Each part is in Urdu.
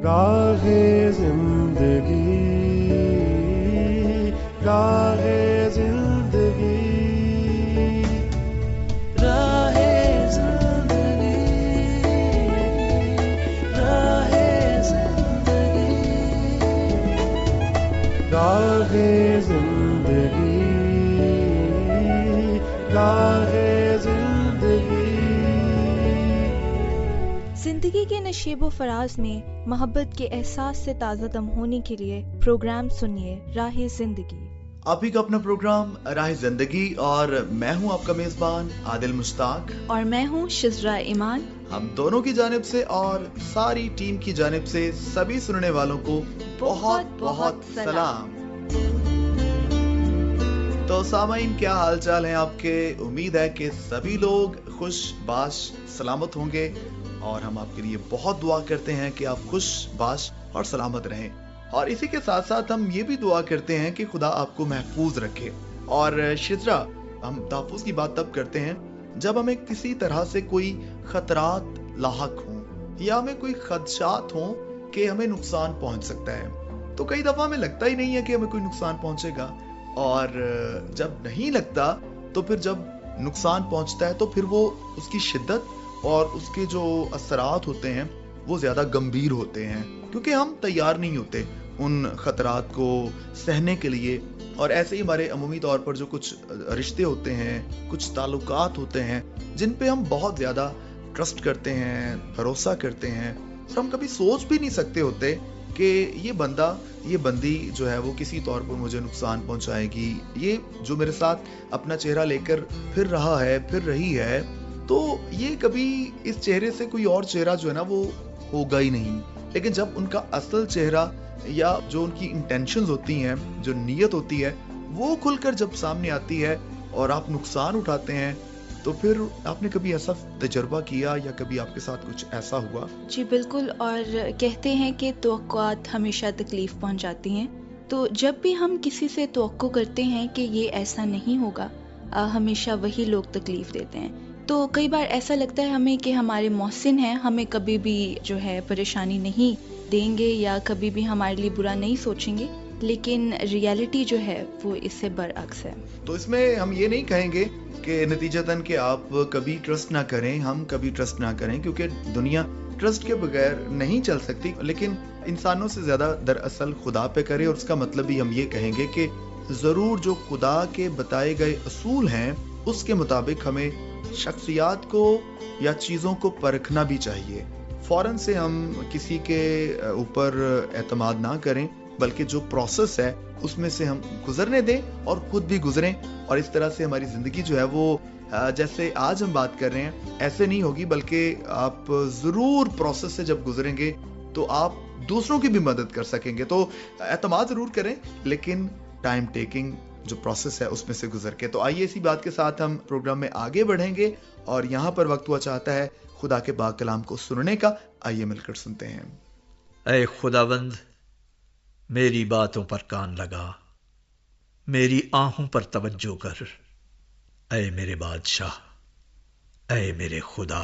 راہ زندگی، راہ زندگی، راہ زندگی، راہ زندگی، راہ زندگی، راہ زندگی۔ زندگی کے نشیب و فراز میں محبت کے احساس سے تازہ دم ہونے کے لیے پروگرام سنیے راہ زندگی۔ آپ ہی کا اپنا پروگرام راہ زندگی، اور میں ہوں آپ کا میزبان عادل مشتاق، اور میں ہوں شزرا ایمان۔ ہم دونوں کی جانب سے اور ساری ٹیم کی جانب سے سبھی سننے والوں کو بہت بہت سلام۔ تو سامعین، کیا حال چال ہیں آپ کے؟ امید ہے کہ سبھی لوگ خوش باش سلامت ہوں گے، اور ہم آپ کے لیے بہت دعا کرتے ہیں کہ آپ خوش باش اور سلامت رہیں، اور اسی کے ساتھ ساتھ ہم یہ بھی دعا کرتے ہیں کہ خدا آپ کو محفوظ رکھے۔ اور شزرا، ہم تحفظ کی بات تب کرتے ہیں جب ہمیں کسی طرح سے کوئی خطرات لاحق ہوں یا ہمیں کوئی خدشات ہوں کہ ہمیں نقصان پہنچ سکتا ہے۔ تو کئی دفعہ ہمیں لگتا ہی نہیں ہے کہ ہمیں کوئی نقصان پہنچے گا، اور جب نہیں لگتا تو پھر جب نقصان پہنچتا ہے تو پھر وہ اس کی شدت اور اس کے جو اثرات ہوتے ہیں وہ زیادہ گمبھیر ہوتے ہیں، کیونکہ ہم تیار نہیں ہوتے ان خطرات کو سہنے کے لیے۔ اور ایسے ہی ہمارے عمومی طور پر جو کچھ رشتے ہوتے ہیں، کچھ تعلقات ہوتے ہیں جن پہ ہم بہت زیادہ ٹرسٹ کرتے ہیں، بھروسہ کرتے ہیں، اور ہم کبھی سوچ بھی نہیں سکتے ہوتے کہ یہ بندہ، یہ بندی جو ہے وہ کسی طور پر مجھے نقصان پہنچائے گی، یہ جو میرے ساتھ اپنا چہرہ لے کر پھر رہا ہے، پھر رہی ہے، تو یہ کبھی اس چہرے سے کوئی اور چہرہ جو ہے نا وہ ہوگا ہی نہیں۔ لیکن جب ان کا اصل چہرہ یا جو ان کی انٹینشنز ہوتی ہیں، جو نیت ہوتی ہے، وہ کھل کر جب سامنے آتی ہے اور آپ نقصان اٹھاتے ہیں، تو پھر آپ نے کبھی ایسا تجربہ کیا یا کبھی آپ کے ساتھ کچھ ایسا ہوا؟ جی بالکل، اور کہتے ہیں کہ توقعات ہمیشہ تکلیف پہنچاتی ہیں، تو جب بھی ہم کسی سے توقع کرتے ہیں کہ یہ ایسا نہیں ہوگا، ہمیشہ وہی لوگ تکلیف دیتے ہیں۔ تو کئی بار ایسا لگتا ہے ہمیں کہ ہمارے محسن ہیں، ہمیں کبھی بھی جو ہے پریشانی نہیں دیں گے یا کبھی بھی ہمارے لیے برا نہیں سوچیں گے، لیکن ریالٹی جو ہے وہ اس سے برعکس ہے۔ تو اس میں ہم یہ نہیں کہیں گے کہ نتیجتاً کہ آپ کبھی ٹرسٹ نہ کریں، ہم کبھی ٹرسٹ نہ کریں، کیونکہ دنیا ٹرسٹ کے بغیر نہیں چل سکتی، لیکن انسانوں سے زیادہ دراصل خدا پہ کرے، اور اس کا مطلب بھی ہم یہ کہیں گے کہ ضرور جو خدا کے بتائے گئے اصول ہیں اس کے مطابق ہمیں شخصیات کو یا چیزوں کو پرکھنا بھی چاہیے۔ فوراً سے ہم کسی کے اوپر اعتماد نہ کریں، بلکہ جو پروسیس ہے اس میں سے ہم گزرنے دیں اور خود بھی گزریں، اور اس طرح سے ہماری زندگی جو ہے وہ جیسے آج ہم بات کر رہے ہیں ایسے نہیں ہوگی، بلکہ آپ ضرور پروسیس سے جب گزریں گے تو آپ دوسروں کی بھی مدد کر سکیں گے۔ تو اعتماد ضرور کریں، لیکن ٹائم ٹیکنگ جو پروسیس ہے اس میں سے گزر کے۔ تو آئیے اسی بات کے ساتھ ہم پروگرام میں آگے بڑھیں گے، اور یہاں پر وقت ہوا چاہتا ہے خدا کے پاک کلام کو سننے کا۔ آئیے مل کر سنتے ہیں۔ اے خداوند، میری باتوں پر کان لگا، میری آہوں پر توجہ کر۔ اے میرے بادشاہ، اے میرے خدا،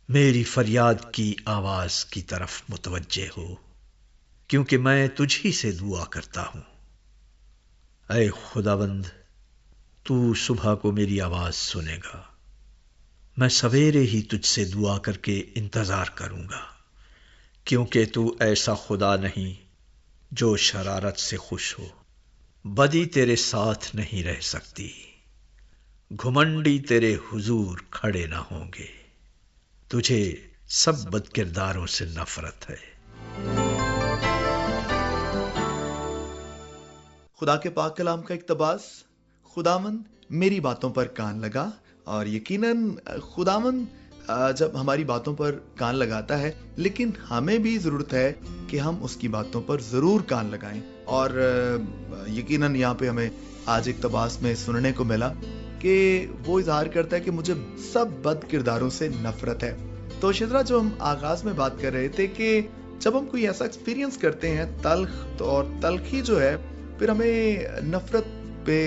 میری فریاد کی آواز کی طرف متوجہ ہو، کیونکہ میں تجھ ہی سے دعا کرتا ہوں۔ اے خداوند، تو صبح کو میری آواز سنے گا، میں سویرے ہی تجھ سے دعا کر کے انتظار کروں گا، کیونکہ تو ایسا خدا نہیں جو شرارت سے خوش ہو۔ بدی تیرے ساتھ نہیں رہ سکتی، گھمنڈی تیرے حضور کھڑے نہ ہوں گے، تجھے سب بد کرداروں سے نفرت ہے۔ خدا کے پاک کلام کا اقتباس، خداوند میری باتوں پر کان لگا۔ اور یقیناً خداوند جب ہماری باتوں پر کان لگاتا ہے، لیکن ہمیں بھی ضرورت ہے کہ ہم اس کی باتوں پر ضرور کان لگائیں۔ اور یقیناً یہاں پہ ہمیں آج اقتباس میں سننے کو ملا کہ وہ اظہار کرتا ہے کہ مجھے سب بد کرداروں سے نفرت ہے۔ تو شزرا، جو ہم آغاز میں بات کر رہے تھے کہ جب ہم کوئی ایسا ایکسپیرینس کرتے ہیں تلخ، تو اور تلخی جو ہے پھر ہمیں نفرت پہ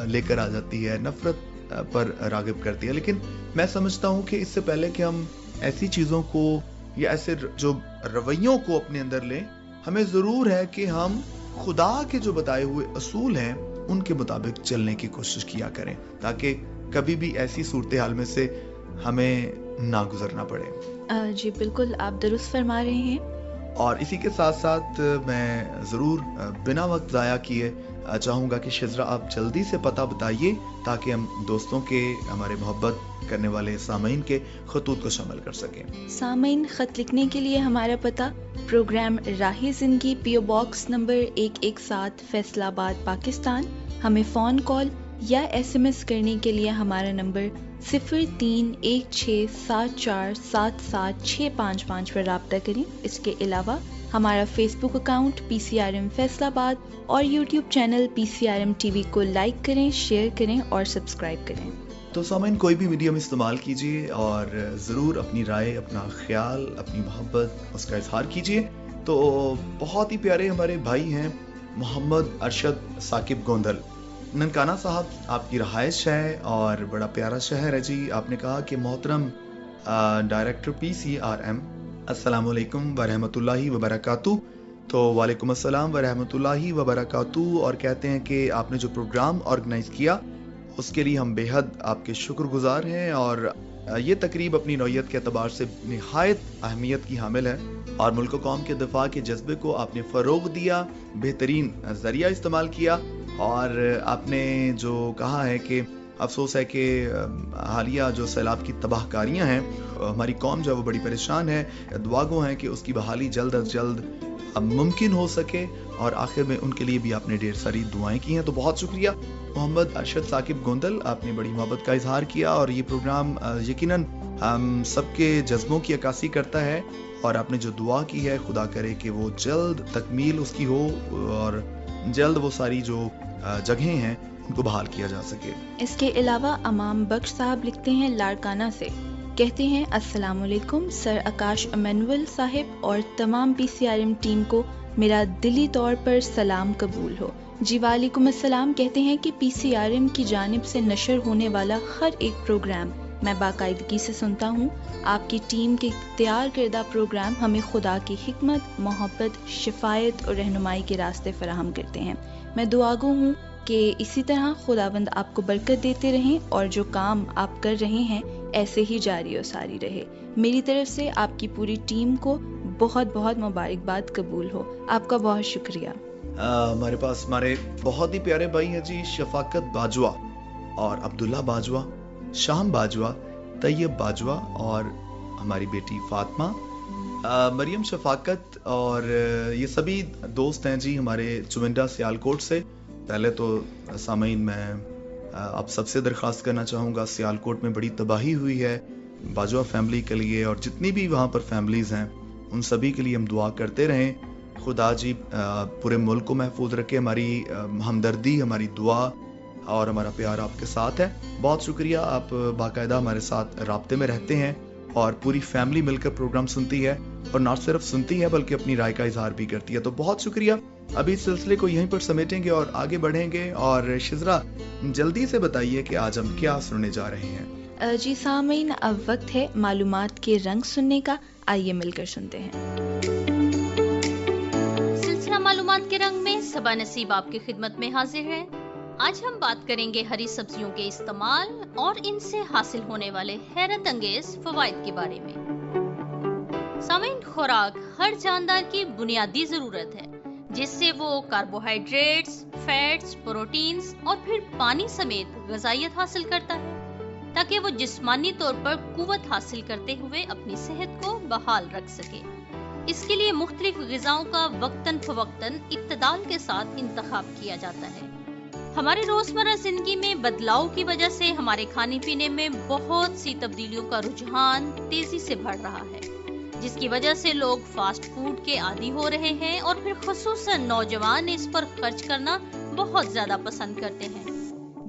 لے کر آ جاتی ہے، نفرت پر راغب کرتی ہے۔ لیکن میں سمجھتا ہوں کہ اس سے پہلے کہ ہم ایسی چیزوں کو یا ایسے جو رویوں کو اپنے اندر لیں. ہمیں ضرور ہے کہ ہم خدا کے جو بتائے ہوئے اصول ہیں ان کے مطابق چلنے کی کوشش کیا کریں تاکہ کبھی بھی ایسی صورتحال میں سے ہمیں نہ گزرنا پڑے. جی بالکل آپ درست فرما رہے ہیں. اور اسی کے ساتھ ساتھ میں ضرور بنا وقت ضائع کیے چاہوں گا کہ شزرا آپ جلدی سے پتہ بتائیے تاکہ ہم دوستوں کے, ہمارے محبت کرنے والے سامعین کے خطوط کو شامل کر سکیں. سامعین, خط لکھنے کے لیے ہمارا پتہ پروگرام راہ زندگی, PO باکس نمبر 117 فیصل آباد پاکستان. ہمیں فون کال یا SMS کرنے کے لیے ہمارا نمبر 0316747765 پر رابطہ کریں. اس کے علاوہ ہمارا فیس بک اکاؤنٹ PCRM فیصل آباد اور یوٹیوب چینل PCRM TV کو لائک کریں, شیئر کریں اور سبسکرائب کریں. تو سامعین, کوئی بھی میڈیم استعمال کیجیے اور ضرور اپنی رائے, اپنا خیال, اپنی محبت اس کا اظہار کیجیے. تو بہت ہی پیارے ہمارے بھائی ہیں محمد ارشد ثاقب گوندل. ننکانہ صاحب آپ کی رہائش ہے اور بڑا پیارا شہر ہے جی. آپ نے کہا کہ محترم ڈائریکٹر PCRM السلام علیکم ورحمۃ اللہ وبرکاتہ. تو وعلیکم السلام ورحمۃ اللہ وبرکاتہ. اور کہتے ہیں کہ آپ نے جو پروگرام آرگنائز کیا اس کے لیے ہم بے حد آپ کے شکر گزار ہیں اور یہ تقریب اپنی نوعیت کے اعتبار سے نہایت اہمیت کی حامل ہے اور ملک و قوم کے دفاع کے جذبے کو آپ نے فروغ دیا, بہترین ذریعہ استعمال کیا. اور آپ نے جو کہا ہے کہ افسوس ہے کہ حالیہ جو سیلاب کی تباہ کاریاں ہیں, ہماری قوم جو ہے وہ بڑی پریشان ہے. دعا گو ہیں کہ اس کی بحالی جلد از جلد ممکن ہو سکے اور آخر میں ان کے لیے بھی آپ نے ڈھیر ساری دعائیں کی ہیں. تو بہت شکریہ محمد ارشد ثاقب گوندل, آپ نے بڑی محبت کا اظہار کیا اور یہ پروگرام یقیناً ہم سب کے جذبوں کی عکاسی کرتا ہے. اور آپ نے جو دعا کی ہے خدا کرے کہ وہ جلد تکمیل اس کی ہو اور جلد وہ ساری جو جگہیں ہیں ان کو بحال کیا جا سکے. اس کے علاوہ امام بخش صاحب لکھتے ہیں لاڑکانہ سے, کہتے ہیں السلام علیکم سر آکاش امینول صاحب اور تمام PCRM ٹیم کو میرا دلی طور پر سلام قبول ہو. جی وعلیکم السلام. کہتے ہیں کہ PCRM کی جانب سے نشر ہونے والا ہر ایک پروگرام میں باقاعدگی سے سنتا ہوں. آپ کی ٹیم کے تیار کردہ پروگرام ہمیں خدا کی حکمت, محبت, شفایت اور رہنمائی کے راستے فراہم کرتے ہیں. میں دعاگو ہوں کہ اسی طرح خداوند آپ کو برکت دیتے رہیں اور جو کام آپ کر رہے ہیں ایسے ہی جاری و ساری رہے. میری طرف سے آپ کی پوری ٹیم کو بہت بہت مبارکباد قبول ہو. آپ کا بہت شکریہ. ہمارے پاس ہمارے بہت ہی پیارے بھائی ہیں جی, شفاقت باجوہ اور عبداللہ باجوہ, شام باجوہ, طیب باجوہ اور ہماری بیٹی فاطمہ, مریم شفاقت اور یہ سبھی دوست ہیں جی ہمارے چمنڈا سیالکوٹ سے. پہلے تو سامعین میں آپ سب سے درخواست کرنا چاہوں گا, سیالکوٹ میں بڑی تباہی ہوئی ہے باجوہ فیملی کے لیے اور جتنی بھی وہاں پر فیملیز ہیں ان سبھی کے لیے ہم دعا کرتے رہیں. خدا جی پورے ملک کو محفوظ رکھے. ہماری ہمدردی, ہماری دعا اور ہمارا پیار آپ کے ساتھ ہے. بہت شکریہ, آپ باقاعدہ ہمارے ساتھ رابطے میں رہتے ہیں اور پوری فیملی مل کر پروگرام سنتی ہے اور نہ صرف سنتی ہے بلکہ اپنی رائے کا اظہار بھی کرتی ہے. تو بہت شکریہ. ابھی اس سلسلے کو یہیں پر سمیٹیں گے اور آگے بڑھیں گے. اور شزرا جلدی سے بتائیے کہ آج ہم کیا سننے جا رہے ہیں. جی سامعین, اب وقت ہے معلومات کے رنگ سننے کا. آئیے مل کر سنتے ہیں. سلسلہ معلومات کے رنگ میں صبا نصیب آپ کی خدمت میں حاضر ہے. آج ہم بات کریں گے ہری سبزیوں کے استعمال اور ان سے حاصل ہونے والے حیرت انگیز فوائد کے بارے میں. سامعین, خوراک ہر جاندار کی بنیادی ضرورت ہے جس سے وہ کاربوہائیڈریٹس, فیٹس, پروٹینز اور پھر پانی سمیت غذائیت حاصل کرتا ہے تاکہ وہ جسمانی طور پر قوت حاصل کرتے ہوئے اپنی صحت کو بحال رکھ سکے. اس کے لیے مختلف غذاؤں کا وقتاً فوقتاً اعتدال کے ساتھ انتخاب کیا جاتا ہے. ہمارے روزمرہ زندگی میں بدلاؤ کی وجہ سے ہمارے کھانے پینے میں بہت سی تبدیلیوں کا رجحان تیزی سے بڑھ رہا ہے جس کی وجہ سے لوگ فاسٹ فوڈ کے عادی ہو رہے ہیں اور پھر خصوصاً نوجوان اس پر خرچ کرنا بہت زیادہ پسند کرتے ہیں.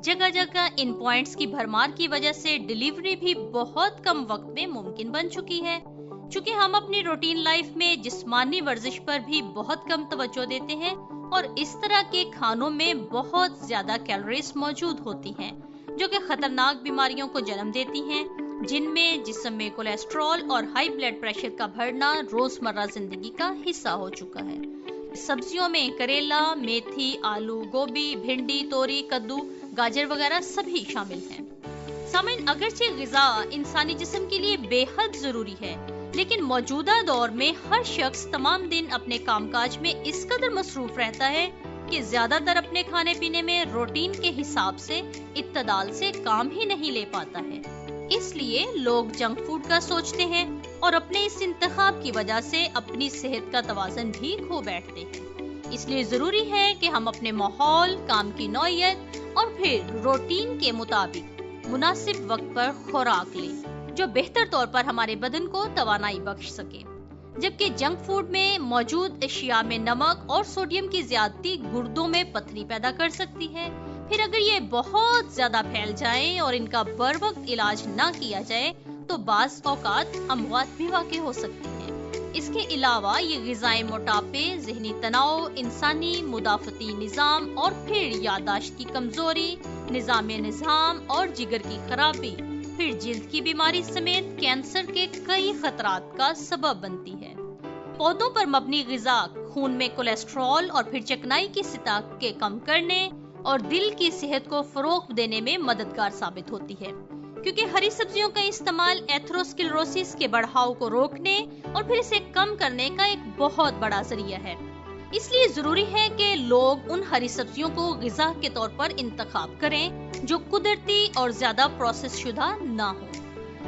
جگہ جگہ ان پوائنٹس کی بھرمار کی وجہ سے ڈیلیوری بھی بہت کم وقت میں ممکن بن چکی ہے. چونکہ ہم اپنی روٹین لائف میں جسمانی ورزش پر بھی بہت کم توجہ دیتے ہیں اور اس طرح کے کھانوں میں بہت زیادہ کیلوریز موجود ہوتی ہیں جو کہ خطرناک بیماریوں کو جنم دیتی ہیں جن میں جسم میں کولیسٹرول اور ہائی بلڈ پریشر کا بڑھنا روزمرہ زندگی کا حصہ ہو چکا ہے۔ سبزیوں میں کریلا، میتھی، آلو، گوبھی، بھنڈی، توری، کدو، گاجر وغیرہ سبھی شامل ہیں۔ سامعین، اگرچہ غذا انسانی جسم کے لیے بے حد ضروری ہے، لیکن موجودہ دور میں ہر شخص تمام دن اپنے کام کاج میں اس قدر مصروف رہتا ہے کہ زیادہ تر اپنے کھانے پینے میں روٹین کے حساب سے اعتدال سے کام ہی نہیں لے پاتا ہے۔ اس لیے لوگ جنک فوڈ کا سوچتے ہیں اور اپنے اس انتخاب کی وجہ سے اپنی صحت کا توازن بھی کھو بیٹھتے ہیں۔ اس لیے ضروری ہے کہ ہم اپنے ماحول، کام کی نوعیت اور پھر روٹین کے مطابق مناسب وقت پر خوراک لیں جو بہتر طور پر ہمارے بدن کو توانائی بخش سکے۔ جبکہ جنک فوڈ میں موجود اشیاء میں نمک اور سوڈیم کی زیادتی گردوں میں پتھری پیدا کر سکتی ہے۔ پھر اگر یہ بہت زیادہ پھیل جائیں اور ان کا بروقت علاج نہ کیا جائے تو بعض اوقات اموات بھی واقع ہو سکتی ہیں۔ اس کے علاوہ یہ غذائیں موٹاپے، ذہنی تناؤ، انسانی مدافعتی نظام اور پھر یادداشت کی کمزوری، نظام اور جگر کی خرابی، پھر جلد کی بیماری سمیت کینسر کے کئی خطرات کا سبب بنتی ہے۔ پودوں پر مبنی غذا خون میں کولیسٹرول اور پھر چکنائی کی سطح کے کم کرنے اور دل کی صحت کو فروغ دینے میں مددگار ثابت ہوتی ہے، کیونکہ ہری سبزیوں کا استعمال ایتھروسکلروسس کے بڑھاؤ کو روکنے اور پھر اسے کم کرنے کا ایک بہت بڑا ذریعہ ہے۔ اس لیے ضروری ہے کہ لوگ ان ہری سبزیوں کو غذا کے طور پر انتخاب کریں جو قدرتی اور زیادہ پروسیس شدہ نہ ہوں،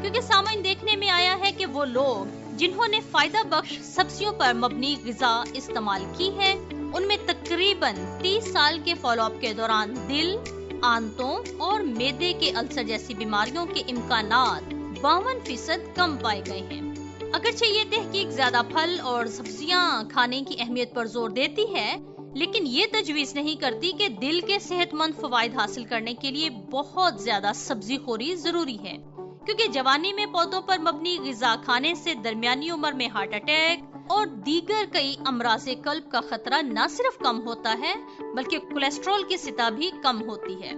کیونکہ سامعین دیکھنے میں آیا ہے کہ وہ لوگ جنہوں نے فائدہ بخش سبزیوں پر مبنی غذا استعمال کی ہے ان میں تقریباً 30 سال کے فالو اپ کے دوران دل، آنتوں اور معدے کے السر جیسی بیماریوں کے امکانات 52% کم پائے گئے ہیں۔ اگرچہ یہ تحقیق زیادہ پھل اور سبزیاں کھانے کی اہمیت پر زور دیتی ہے، لیکن یہ تجویز نہیں کرتی کہ دل کے صحت مند فوائد حاصل کرنے کے لیے بہت زیادہ سبزی خوری ضروری ہے، کیونکہ جوانی میں پودوں پر مبنی غذا کھانے سے درمیانی عمر میں ہارٹ اٹیک اور دیگر کئی امراض قلب کا خطرہ نہ صرف کم ہوتا ہے بلکہ کولیسٹرول کی سطح بھی کم ہوتی ہے۔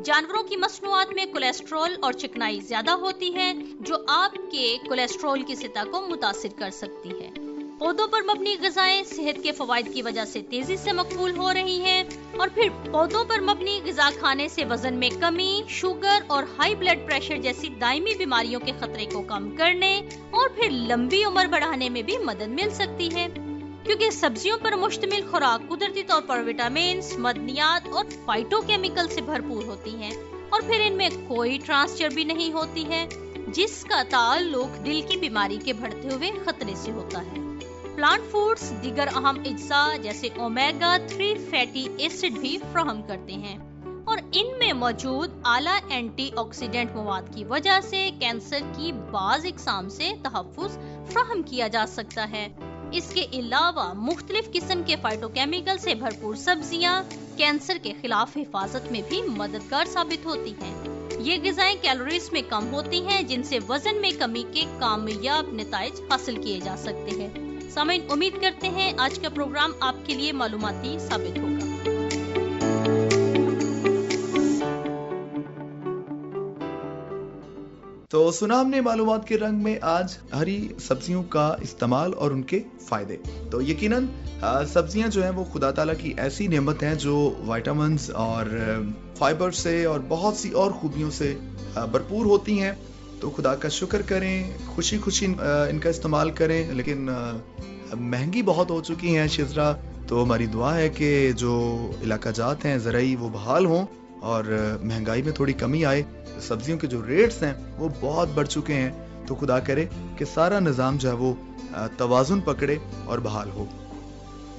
جانوروں کی مصنوعات میں کولیسٹرول اور چکنائی زیادہ ہوتی ہے جو آپ کے کولیسٹرول کی سطح کو متاثر کر سکتی ہے۔ پودوں پر مبنی غذائیں صحت کے فوائد کی وجہ سے تیزی سے مقبول ہو رہی ہیں، اور پھر پودوں پر مبنی غذا کھانے سے وزن میں کمی، شوگر اور ہائی بلڈ پریشر جیسی دائمی بیماریوں کے خطرے کو کم کرنے اور پھر لمبی عمر بڑھانے میں بھی مدد مل سکتی ہے، کیونکہ سبزیوں پر مشتمل خوراک قدرتی طور پر وٹامنز، معدنیات اور فائٹو کیمیکل سے بھرپور ہوتی ہیں، اور پھر ان میں کوئی ٹرانس چربی نہیں ہوتی ہے جس کا تعلق دل کی بیماری کے بڑھتے ہوئے خطرے سے ہوتا ہے۔ پلانٹ فوڈز دیگر اہم اجزاء جیسے اومیگا 3 فیٹی ایسڈ بھی فراہم کرتے ہیں، اور ان میں موجود اعلیٰ اینٹی آکسیڈنٹ مواد کی وجہ سے کینسر کی بعض اقسام سے تحفظ فراہم کیا جا سکتا ہے۔ اس کے علاوہ مختلف قسم کے فائٹو کیمیکل سے بھرپور سبزیاں کینسر کے خلاف حفاظت میں بھی مددگار ثابت ہوتی ہیں۔ یہ غذائیں کیلوریز میں کم ہوتی ہیں جن سے وزن میں کمی کے کامیاب نتائج حاصل کیے جا سکتے ہیں۔ سامعین، امید کرتے ہیں آج کا پروگرام آپ کے لیے معلوماتی ثابت ہوگا۔ تو سنا ہم نے معلومات کے رنگ میں آج ہری سبزیوں کا استعمال اور ان کے فائدے۔ تو یقیناً سبزیاں جو ہیں وہ خدا تعالیٰ کی ایسی نعمت ہیں جو وائٹامنز اور فائبر سے اور بہت سی اور خوبیوں سے بھرپور ہوتی ہیں۔ تو خدا کا شکر کریں، خوشی خوشی ان کا استعمال کریں، لیکن مہنگی بہت ہو چکی ہیں شزرا، تو ہماری دعا ہے کہ جو علاقہ جات ہیں زرعی وہ بحال ہوں اور مہنگائی میں تھوڑی کمی آئے۔ سبزیوں کے جو ریٹس ہیں وہ بہت بڑھ چکے ہیں، تو خدا کرے کہ سارا نظام جو ہے وہ توازن پکڑے اور بحال ہو۔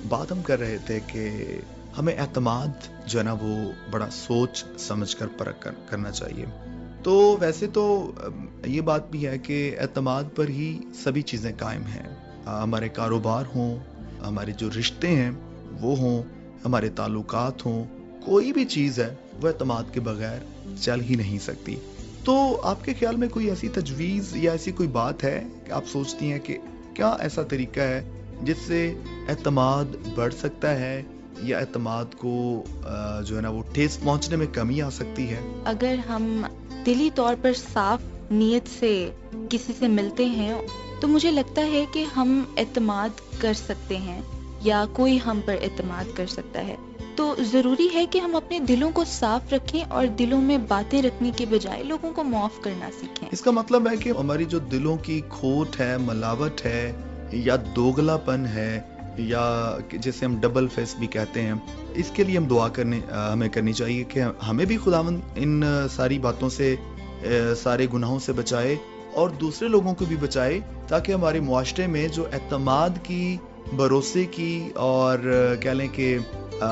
بات ہم کر رہے تھے کہ ہمیں اعتماد جو ہے نا وہ بڑا سوچ سمجھ کر پرکھ کرنا چاہیے۔ تو ویسے تو یہ بات بھی ہے کہ اعتماد پر ہی سبھی چیزیں قائم ہیں، ہمارے کاروبار ہوں، ہمارے جو رشتے ہیں وہ ہوں، ہمارے تعلقات ہوں، کوئی بھی چیز ہے وہ اعتماد کے بغیر چل ہی نہیں سکتی۔ تو آپ کے خیال میں کوئی ایسی تجویز یا ایسی کوئی بات ہے کہ آپ سوچتی ہیں کہ کیا ایسا طریقہ ہے جس سے اعتماد بڑھ سکتا ہے یا اعتماد کو جو ہے نا وہ ٹھیس پہنچنے میں کمی آ سکتی ہے؟ اگر ہم دلی طور پر صاف نیت سے کسی سے ملتے ہیں تو مجھے لگتا ہے کہ ہم اعتماد کر سکتے ہیں یا کوئی ہم پر اعتماد کر سکتا ہے. تو ضروری ہے کہ ہم اپنے دلوں کو صاف رکھیں اور دلوں میں باتیں رکھنے کے بجائے لوگوں کو معاف کرنا سیکھیں. اس کا مطلب ہے کہ ہماری جو دلوں کی کھوٹ ہے، ملاوٹ ہے یا دوگلا پن ہے یا جسے ہم ڈبل فیس بھی کہتے ہیں، اس کے لیے ہم دعا ہمیں کرنی چاہیے کہ ہمیں بھی خداوند ان ساری باتوں سے، سارے گناہوں سے بچائے اور دوسرے لوگوں کو بھی بچائے، تاکہ ہمارے معاشرے میں جو اعتماد کی، بھروسے کی اور کہہ لیں کہ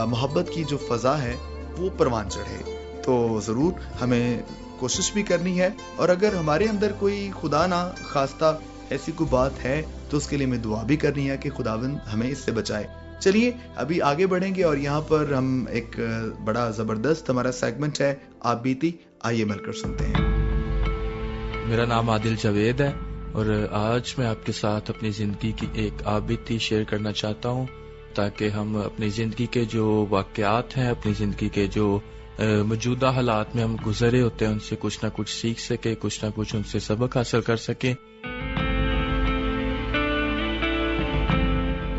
محبت کی جو فضا ہے وہ پروان چڑھے. تو ضرور ہمیں کوشش بھی کرنی ہے، اور اگر ہمارے اندر کوئی خدا نہ خواستہ ایسی کوئی بات ہے تو اس کے لیے ہمیں دعا بھی کرنی ہے کہ خداوند ہمیں اس سے بچائے. چلیے ابھی آگے بڑھیں گے اور یہاں پر ہم ایک بڑا زبردست ہمارا سیگمنٹ ہے آپ بیتی، آئیے مل کر سنتے ہیں. میرا نام عادل جاوید ہے اور آج میں آپ کے ساتھ اپنی زندگی کی ایک آپ بیتی شیئر کرنا چاہتا ہوں، تاکہ ہم اپنی زندگی کے جو واقعات ہیں، اپنی زندگی کے جو موجودہ حالات میں ہم گزرے ہوتے ہیں، ان سے کچھ نہ کچھ سیکھ سکیں، کچھ نہ کچھ ان سے سبق حاصل کر سکیں.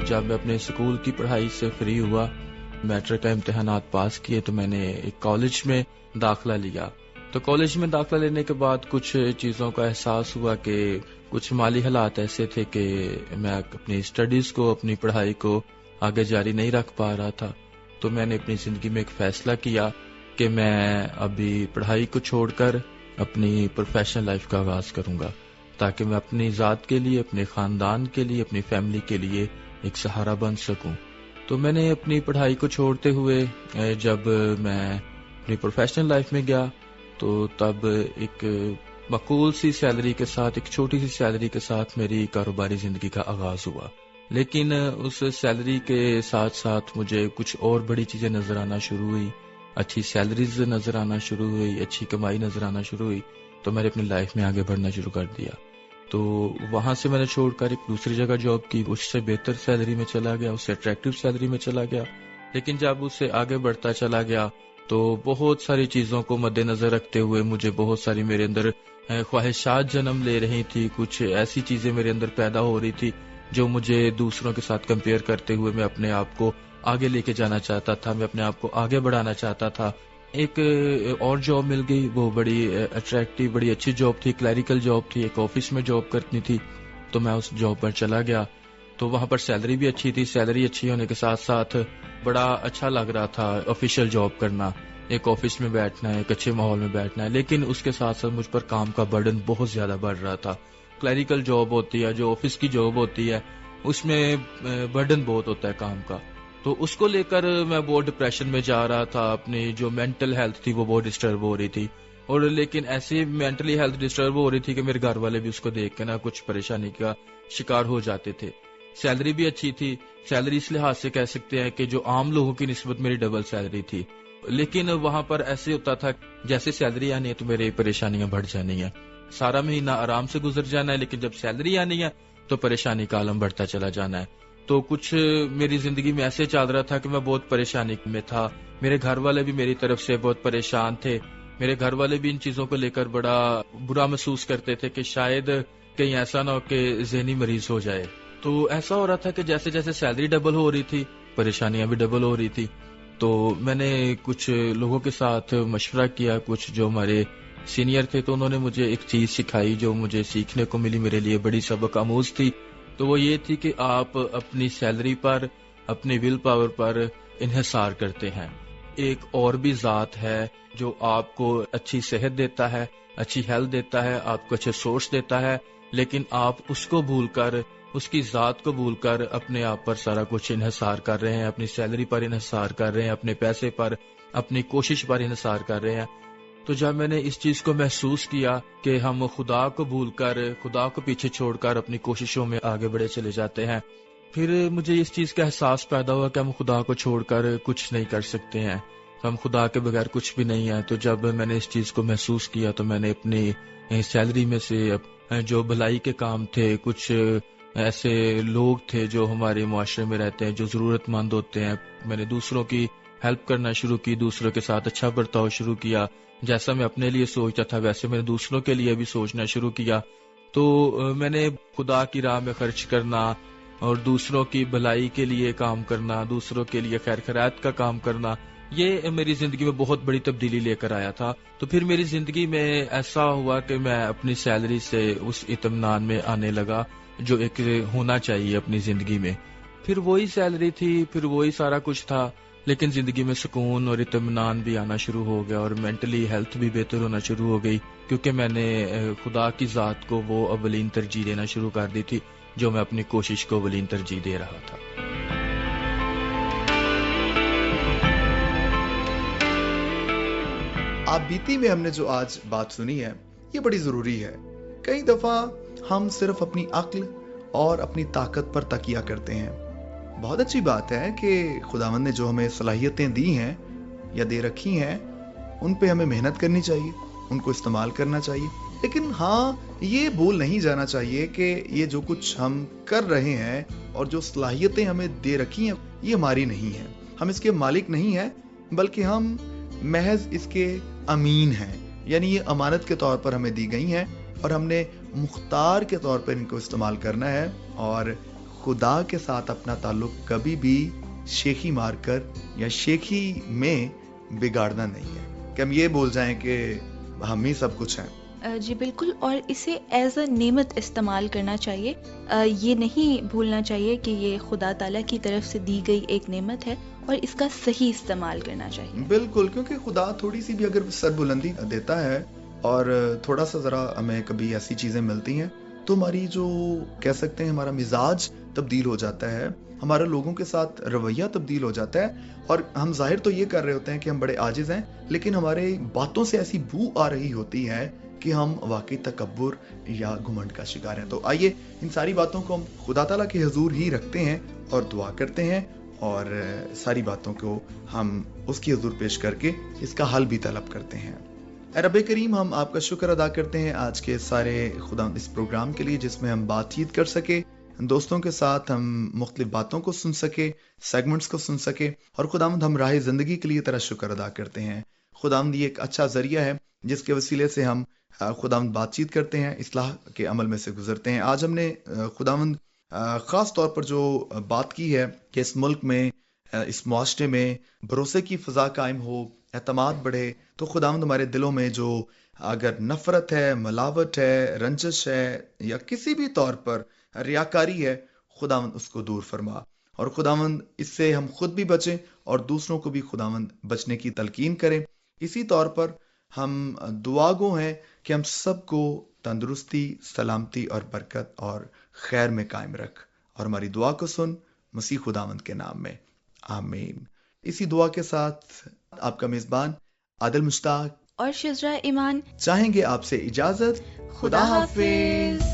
جب میں اپنے اسکول کی پڑھائی سے فری ہوا، میٹرک کا امتحانات پاس کیے، تو میں نے ایک کالج میں داخلہ لیا. تو کالج میں داخلہ لینے کے بعد کچھ چیزوں کا احساس ہوا کہ کچھ مالی حالات ایسے تھے کہ میں اپنی اسٹڈیز کو، اپنی پڑھائی کو آگے جاری نہیں رکھ پا رہا تھا. تو میں نے اپنی زندگی میں ایک فیصلہ کیا کہ میں ابھی پڑھائی کو چھوڑ کر اپنی پروفیشنل لائف کا آغاز کروں گا، تاکہ میں اپنی ذات کے لیے، اپنے خاندان کے لیے، اپنی فیملی کے لیے ایک سہارا بن سکوں. تو میں نے اپنی پڑھائی کو چھوڑتے ہوئے جب میں اپنی پروفیشنل لائف میں گیا تو تب ایک معقول سی سیلری کے ساتھ، ایک چھوٹی سی سیلری کے ساتھ میری کاروباری زندگی کا آغاز ہوا. لیکن اس سیلری کے ساتھ ساتھ مجھے کچھ اور بڑی چیزیں نظر آنا شروع ہوئی، اچھی سیلریز نظر آنا شروع ہوئی، اچھی کمائی نظر آنا شروع ہوئی. تو میں نے اپنی لائف میں آگے بڑھنا شروع کر دیا. تو وہاں سے میں نے چھوڑ کر ایک دوسری جگہ جاب کی، اس سے بہتر سیلری میں چلا گیا، اس سے اٹریکٹیو سیلری میں چلا گیا. لیکن جب اس سے آگے بڑھتا چلا گیا تو بہت ساری چیزوں کو مد نظر رکھتے ہوئے مجھے بہت ساری میرے اندر خواہشات جنم لے رہی تھی. کچھ ایسی چیزیں میرے اندر پیدا ہو رہی تھی جو مجھے دوسروں کے ساتھ کمپیئر کرتے ہوئے میں اپنے آپ کو آگے لے کے جانا چاہتا تھا، میں اپنے آپ کو آگے بڑھانا چاہتا تھا. ایک اور جاب مل گئی، وہ بڑی اٹریکٹیو، بڑی اچھی جاب تھی، کلیریکل جاب تھی، ایک آفس میں جاب کرنی تھی. تو میں اس جاب پر چلا گیا. تو وہاں پر سیلری بھی اچھی تھی، سیلری اچھی ہونے کے ساتھ ساتھ بڑا اچھا لگ رہا تھا آفیشیل جاب کرنا، ایک آفس میں بیٹھنا ہے، ایک اچھے ماحول میں بیٹھنا ہے. لیکن اس کے ساتھ ساتھ مجھ پر کام کا برڈن بہت زیادہ بڑھ رہا تھا. کلیریکل جاب ہوتی ہے، جو آفس کی جاب ہوتی ہے، اس میں برڈن بہت ہوتا ہے کام کا. تو اس کو لے کر میں بہت ڈپریشن میں جا رہا تھا. اپنی جو مینٹل ہیلتھ تھی وہ بہت ڈسٹرب ہو رہی تھی. اور لیکن ایسی مینٹلی ہیلتھ ڈسٹرب ہو رہی تھی کہ میرے گھر والے بھی اس کو دیکھ کے نا کچھ پریشانی کا شکار ہو جاتے تھے. سیلری بھی اچھی تھی، سیلری اس لحاظ سے کہہ سکتے ہیں کہ جو عام لوگوں کی نسبت میری ڈبل سیلری تھی. لیکن وہاں پر ایسے ہوتا تھا جیسے سیلری آنی ہے تو میری پریشانیاں بڑھ جانی ہیں. سارا مہینہ آرام سے گزر جانا ہے، لیکن جب سیلری آنی ہے تو پریشانی کا عالم بڑھتا چلا جانا ہے. تو کچھ میری زندگی میں ایسے چل رہا تھا کہ میں بہت پریشانی میں تھا. میرے گھر والے بھی میری طرف سے بہت پریشان تھے. میرے گھر والے بھی ان چیزوں کو لے کر بڑا برا محسوس کرتے تھے کہ شاید کہیں ایسا نہ ہو کہ ذہنی مریض ہو جائے. تو ایسا ہو رہا تھا کہ جیسے جیسے سیلری ڈبل ہو رہی تھی، پریشانیاں بھی ڈبل ہو رہی تھی. تو میں نے کچھ لوگوں کے ساتھ مشورہ کیا، کچھ جو ہمارے سینئر تھے، تو انہوں نے مجھے ایک چیز سکھائی جو مجھے سیکھنے کو ملی، میرے لیے بڑی سبق آموز تھی. تو وہ یہ تھی کہ آپ اپنی سیلری پر، اپنی ول پاور پر انحصار کرتے ہیں. ایک اور بھی ذات ہے جو آپ کو اچھی صحت دیتا ہے، اچھی ہیلتھ دیتا ہے، آپ کو اچھے سورس دیتا ہے، لیکن آپ اس کو بھول کر، اس کی ذات کو بھول کر اپنے آپ پر سارا کچھ انحصار کر رہے ہیں، اپنی سیلری پر انحصار کر رہے ہیں، اپنے پیسے پر، اپنی کوشش پر انحصار کر رہے ہیں. تو جب میں نے اس چیز کو محسوس کیا کہ ہم خدا کو بھول کر، خدا کو پیچھے چھوڑ کر اپنی کوششوں میں آگے بڑھے چلے جاتے ہیں، پھر مجھے اس چیز کا احساس پیدا ہوا کہ ہم خدا کو چھوڑ کر کچھ نہیں کر سکتے ہیں، ہم خدا کے بغیر کچھ بھی نہیں ہیں. تو جب میں نے اس چیز کو محسوس کیا تو میں نے اپنی سیلری میں سے جو بھلائی کے کام تھے، کچھ ایسے لوگ تھے جو ہمارے معاشرے میں رہتے ہیں جو ضرورت مند ہوتے ہیں، میں نے دوسروں کی ہیلپ کرنا شروع کی، دوسروں کے ساتھ اچھا برتاؤ شروع کیا، جیسا میں اپنے لیے سوچتا تھا ویسے میں نے دوسروں کے لیے بھی سوچنا شروع کیا. تو میں نے خدا کی راہ میں خرچ کرنا اور دوسروں کی بھلائی کے لیے کام کرنا، دوسروں کے لیے خیر خیرات کا کام کرنا، یہ میری زندگی میں بہت بڑی تبدیلی لے کر آیا تھا. تو پھر میری زندگی میں ایسا ہوا کہ میں اپنی سیلری سے اس اطمینان میں آنے لگا جو ایک ہونا چاہیے اپنی زندگی میں. پھر وہی سیلری تھی، پھر وہی سارا کچھ تھا، لیکن زندگی میں سکون اور اطمینان بھی آنا شروع ہو گیا اور مینٹلی ہیلتھ بھی بہتر ہونا شروع ہو گئی، کیونکہ میں نے خدا کی ذات کو وہ اولین ترجیح دینا شروع کر دی تھی جو میں اپنی کوشش کو اولین ترجیح دے رہا تھا. آپ بیتی میں ہم نے جو آج بات سنی ہے یہ بڑی ضروری ہے. کئی دفعہ ہم صرف اپنی عقل اور اپنی طاقت پر تکیہ کرتے ہیں. بہت اچھی بات ہے کہ خداوند نے جو ہمیں صلاحیتیں دی ہیں یا دے رکھی ہیں ان پہ ہمیں محنت کرنی چاہیے، ان کو استعمال کرنا چاہیے. لیکن ہاں یہ بھول نہیں جانا چاہیے کہ یہ جو کچھ ہم کر رہے ہیں اور جو صلاحیتیں ہمیں دے رکھی ہیں یہ ہماری نہیں ہیں. ہم اس کے مالک نہیں ہیں بلکہ ہم محض اس کے امین ہیں. یعنی یہ امانت کے طور پر ہمیں دی گئی ہیں اور ہم نے مختار کے طور پر ان کو استعمال کرنا ہے اور خدا کے ساتھ اپنا تعلق کبھی بھی شیخی مار کر یا شیخی میں بگاڑنا نہیں ہے کہ ہم یہ بول جائیں کہ ہم ہی سب کچھ ہیں. جی بالکل، اور اسے ایز اے نعمت استعمال کرنا چاہیے. یہ نہیں بھولنا چاہیے کہ یہ خدا تعالیٰ کی طرف سے دی گئی ایک نعمت ہے اور اس کا صحیح استعمال کرنا چاہیے. بالکل، کیونکہ خدا تھوڑی سی بھی اگر سر بلندی دیتا ہے اور تھوڑا سا ذرا ہمیں کبھی ایسی چیزیں ملتی ہیں تو ہماری جو کہہ سکتے ہیں ہمارا مزاج تبدیل ہو جاتا ہے، ہمارا لوگوں کے ساتھ رویہ تبدیل ہو جاتا ہے اور ہم ظاہر تو یہ کر رہے ہوتے ہیں کہ ہم بڑے عاجز ہیں، لیکن ہمارے باتوں سے ایسی بو آ رہی ہوتی ہے کہ ہم واقعی تکبر یا گھمنڈ کا شکار ہیں. تو آئیے ان ساری باتوں کو ہم خدا تعالیٰ کے حضور ہی رکھتے ہیں اور دعا کرتے ہیں اور ساری باتوں کو ہم اس کی حضور پیش کر کے اس کا حل بھی طلب کرتے ہیں. اے رب کریم، ہم آپ کا شکر ادا کرتے ہیں آج کے سارے خدا اس پروگرام کے لیے جس میں ہم بات چیت کر سکے، دوستوں کے ساتھ ہم مختلف باتوں کو سن سکے، سیگمنٹس کو سن سکے، اور خداوند ہم راہ زندگی کے لیے تیرا شکر ادا کرتے ہیں. خداوند یہ ایک اچھا ذریعہ ہے جس کے وسیلے سے ہم خداوند بات چیت کرتے ہیں، اصلاح کے عمل میں سے گزرتے ہیں. آج ہم نے خداوند خاص طور پر جو بات کی ہے کہ اس ملک میں، اس معاشرے میں بھروسے کی فضا قائم ہو، اعتماد بڑھے، تو خداوند ہمارے دلوں میں جو اگر نفرت ہے، ملاوٹ ہے، رنجش ہے یا کسی بھی طور پر ریاکاری ہے، خداوند اس کو دور فرما، اور خداوند اس سے ہم خود بھی بچیں اور دوسروں کو بھی خداوند بچنے کی تلقین کریں. اسی طور پر ہم دعا گو ہیں کہ ہم سب کو تندرستی، سلامتی اور برکت اور خیر میں قائم رکھ، اور ہماری دعا کو سن مسیح خداوند کے نام میں، آمین. اسی دعا کے ساتھ آپ کا میزبان عادل مشتاق اور شزرا ایمان چاہیں گے آپ سے اجازت. خدا حافظ.